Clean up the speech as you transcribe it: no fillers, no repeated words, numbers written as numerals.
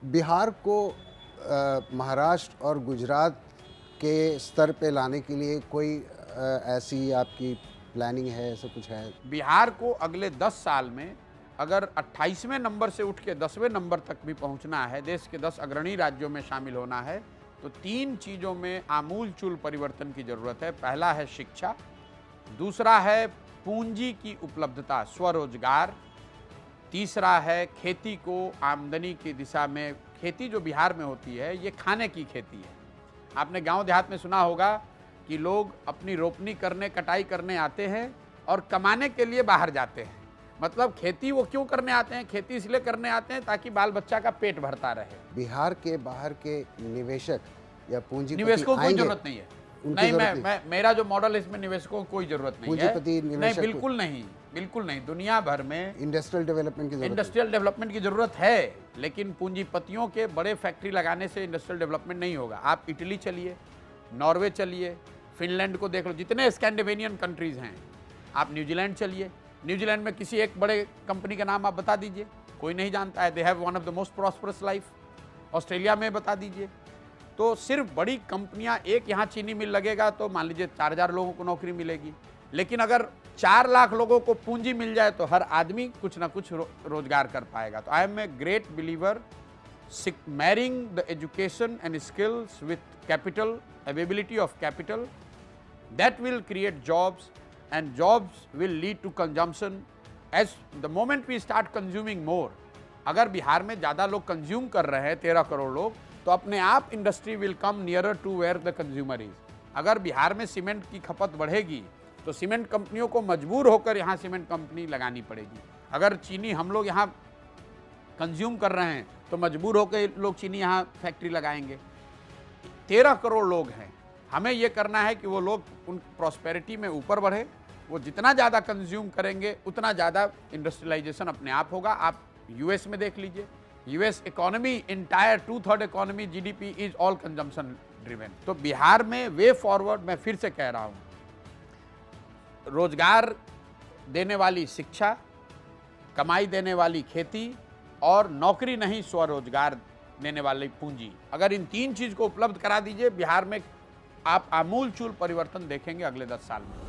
बिहार को महाराष्ट्र और गुजरात के स्तर पे लाने के लिए कोई ऐसी आपकी प्लानिंग है, ऐसा कुछ है? बिहार को अगले 10 साल में अगर 28वें नंबर से उठ के 10वें नंबर तक भी पहुंचना है, देश के 10 अग्रणी राज्यों में शामिल होना है, तो 3 चीज़ों में आमूलचूल परिवर्तन की ज़रूरत है। पहला है शिक्षा, दूसरा है पूंजी की उपलब्धता, स्वरोजगार, तीसरा है खेती को आमदनी की दिशा में। खेती जो बिहार में होती है ये खाने की खेती है। आपने गांव देहात में सुना होगा कि लोग अपनी रोपनी करने, कटाई करने आते हैं और कमाने के लिए बाहर जाते हैं। मतलब खेती वो क्यों करने आते हैं? खेती इसलिए करने आते हैं ताकि बाल बच्चा का पेट भरता रहे। बिहार के बाहर के निवेशक या पूंजीपति निवेशकों को कोई आएंगे? जरूरत नहीं है। उनकी नहीं, जरूरत मैं मेरा जो मॉडल है इसमें निवेशकों को कोई जरूरत नहीं है। पूंजीपति नहीं, निवेशक बिल्कुल नहीं, बिल्कुल नहीं। दुनिया भर में इंडस्ट्रियल डेवलपमेंट की जरूरत है। इंडस्ट्रियल डेवलपमेंट की जरूरत है, लेकिन पूंजीपतियों के बड़े फैक्ट्री लगाने से इंडस्ट्रियल डेवलपमेंट नहीं होगा। आप इटली चलिए, नॉर्वे चलिए, फिनलैंड को देख लो, जितने स्कैंडिनेवियन कंट्रीज हैं। आप न्यूजीलैंड चलिए, न्यूजीलैंड में किसी एक बड़े कंपनी का नाम आप बता दीजिए, कोई नहीं जानता है। They have one of the most prosperous life. Australia में बता दीजिए। तो सिर्फ बड़ी कंपनियां, एक यहाँ चीनी मिल लगेगा तो मान लीजिए 4000 लोगों को नौकरी मिलेगी, लेकिन अगर 4 लाख लोगों को पूंजी मिल जाए तो हर आदमी कुछ ना कुछ रोजगार कर पाएगा। तो I am a great believer marrying the education and skills with capital, availability of capital, that will create jobs and jobs will lead to consumption. As the moment we start consuming more, अगर बिहार में ज़्यादा लोग consume कर रहे हैं, 13 करोड़ लोग, तो अपने आप industry will come nearer to where the consumer is. अगर बिहार में सीमेंट की खपत बढ़ेगी तो सीमेंट कंपनियों को मजबूर होकर यहाँ सीमेंट कंपनी लगानी पड़ेगी। अगर चीनी हम लोग यहाँ कंज्यूम कर रहे हैं तो मजबूर होकर लोग चीनी यहाँ फैक्ट्री लगाएंगे। 13 करोड़ लोग हैं, हमें ये करना है कि वो लोग उन प्रॉस्पेरिटी में ऊपर बढ़े। वो जितना ज़्यादा कंज्यूम करेंगे उतना ज़्यादा इंडस्ट्रियलाइजेशन अपने आप होगा। आप यूएस में देख लीजिए, US economy entire 2/3 economy GDP is all consumption driven. तो बिहार में वे फॉरवर्ड, मैं फिर से कह रहा हूँ, रोजगार देने वाली शिक्षा, कमाई देने वाली खेती और नौकरी नहीं स्वरोजगार देने वाली पूंजी। अगर इन 3 चीज़ को उपलब्ध करा दीजिए, बिहार में आप आमूलचूल परिवर्तन देखेंगे अगले 10 साल में।